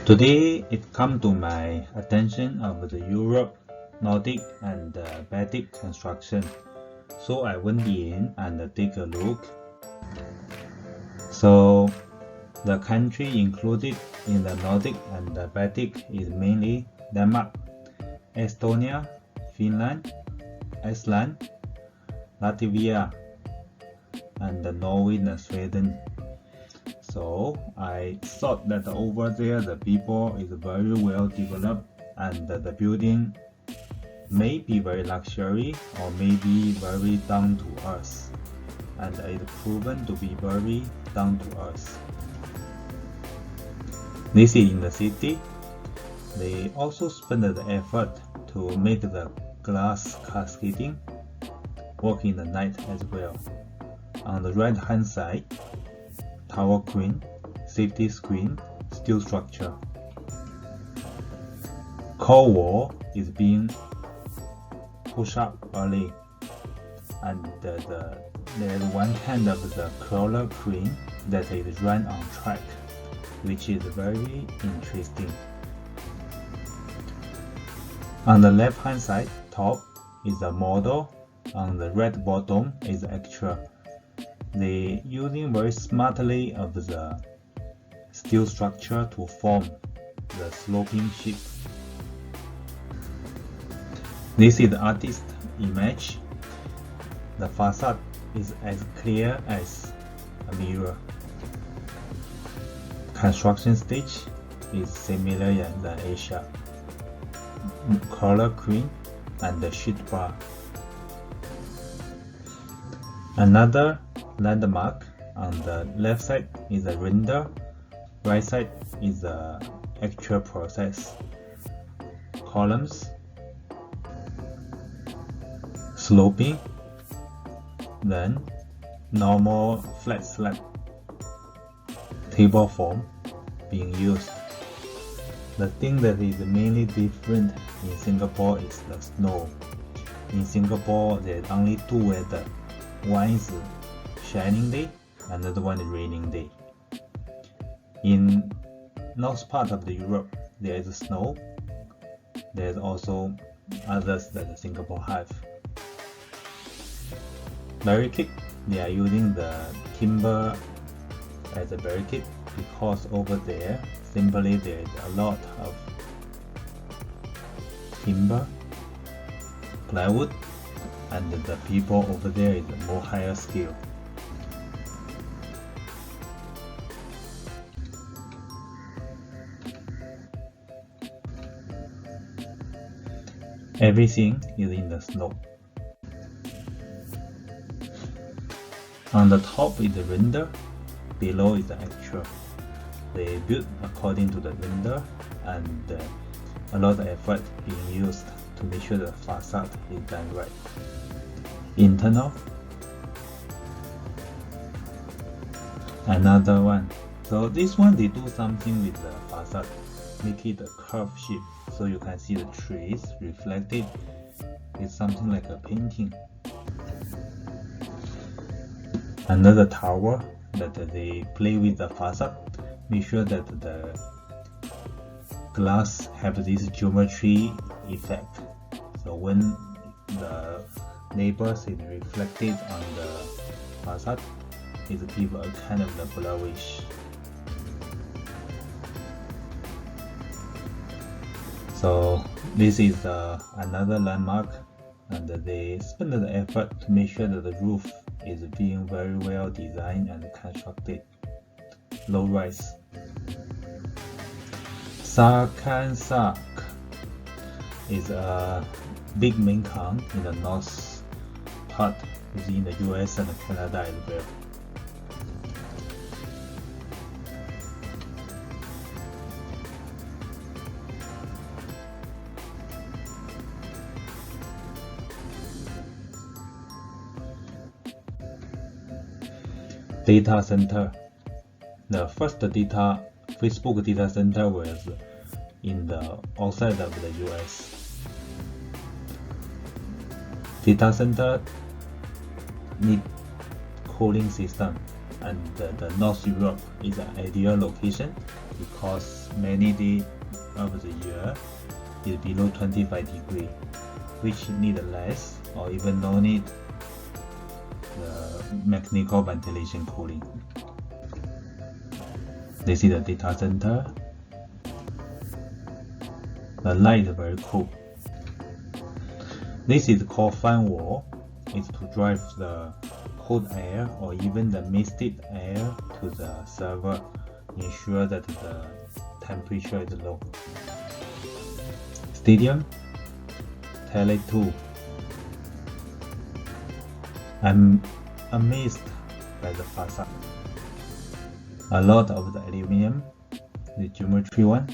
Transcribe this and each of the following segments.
Today it come to my attention of the Europe, Nordic and Baltic construction. So I went in and take a look. So the country included in the Nordic and the Baltic is mainly Denmark, Estonia, Finland, Iceland, Latvia, and Norway and Sweden. So I thought that over there the people is very well developed and the building may be very luxury or maybe very down to earth, and it's proven to be very down to earth. This is in the city. They also spend the effort to make the glass cascading work in the night as well. On the right hand side, tower crane, safety screen, steel structure. Core wall is being pushed up early, and there's one kind of the crawler crane that is run on track, which is very interesting. On the left hand side, top is the model, on the red bottom is the actual. They using very smartly of the steel structure to form the sloping sheet. This is the artist image. The facade is as clear as a mirror. Construction stage is similar in the Asia. Color crane and the sheet bar. Another landmark on the left side is a render, right side is the actual process. Columns, sloping, then normal flat slab, table form being used. The thing that is mainly different in Singapore is the snow. In Singapore, there's only two weather. One is shining day, another one is raining day. In north part of the Europe, there is snow. There's also others that Singapore have. Barricade, they are using the timber as a barricade because over there simply there is a lot of timber, plywood, and the people over there is a more higher skill. Everything is in the snow. On the top is the render, below is the actual. They built according to the render, and a lot of effort being used to make sure the facade is done right. Internal, another one. So this one they do something with the facade, make it a curve shape, so you can see the trees reflected. It's something like a painting. Another tower that they play with the facade, make sure that the glass have this geometry effect. So when the neighbors is reflected on the facade, it gives a kind of the bluish. So this is another landmark, and they spend the effort to make sure that the roof is being very well designed and constructed. Low rise. Sarkansak is a big main con in the north part, is in the US and Canada as well. Data center. The first Facebook data center was in the outside of the US. Data center need cooling system, and the North Europe is an ideal location because many days of the year is below 25 degrees, which need less or even no need the mechanical ventilation cooling. This is the data center. The light is very cool. This is called fan wall. It's to drive the cold air or even the misted air to the server, ensure that the temperature is low. Stadium, Tele 2. I'm amazed by the facade. A lot of the aluminum, the geometry one.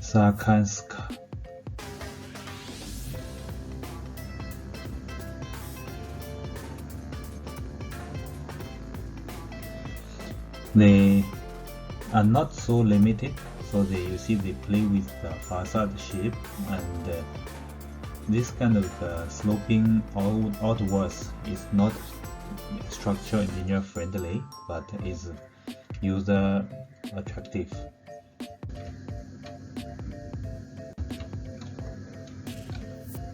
Sarkansk. They are not so limited, so you see they play with the facade shape, and this kind of sloping outwards is not structure engineer friendly, but is user attractive.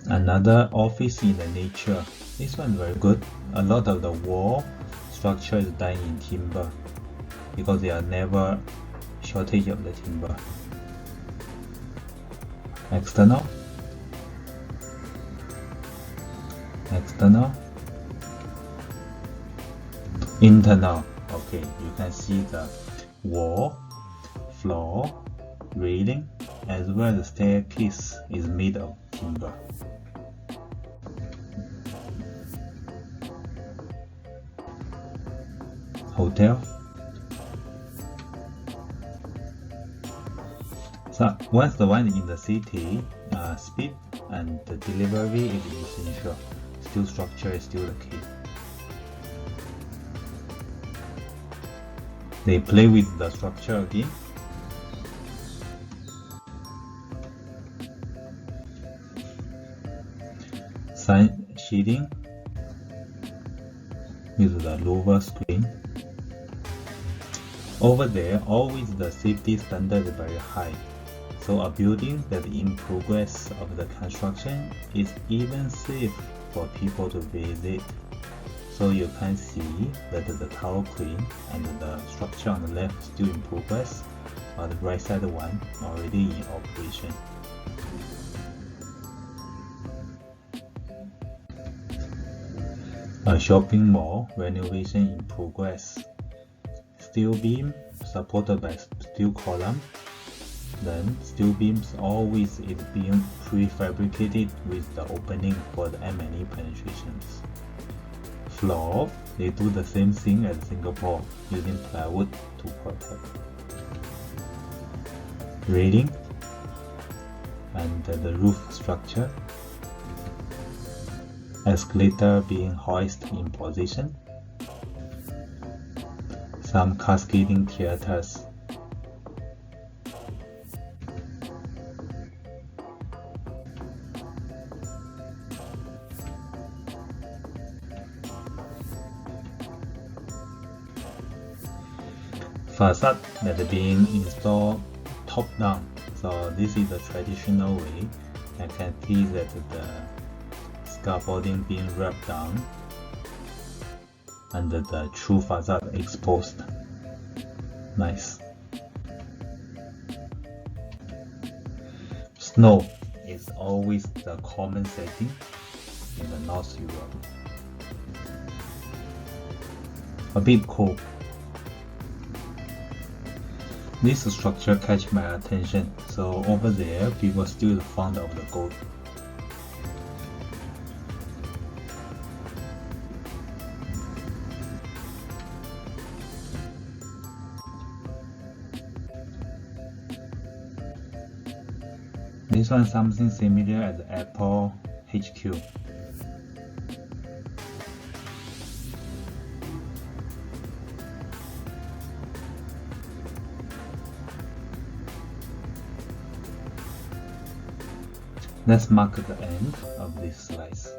Another office in the nature. This one very good. A lot of the wall structure is done in timber because there are never shortage of the timber. External. Internal. Okay, you can see the wall, floor, railing, as well as the staircase is made of timber. Hotel. So once the one in the city, speed and the delivery is essential. Still structure is still the key. They play with the structure again. Sun shading. Use the lower screen. Over there, always the safety standard is very high. So a building that is in progress of the construction is even safe for people to visit. So you can see that the tower crane and the structure on the left still in progress, while the right side one already in operation. A shopping mall renovation in progress. Steel beam supported by steel column. Then steel beams always is being prefabricated with the opening for the M&E penetrations. Floor, they do the same thing as Singapore, using plywood to protect. Railing and the roof structure. Escalator being hoisted in position. Some cascading theaters. Facade that is being installed top down. So this is the traditional way. I can see that the scaffolding being wrapped down and the true facade exposed. Nice. Snow is always the common setting in the North Europe. A bit cool. This structure catch my attention, so over there people are still fond of the gold. This one something similar as Apple HQ. Let's mark the end of this slice.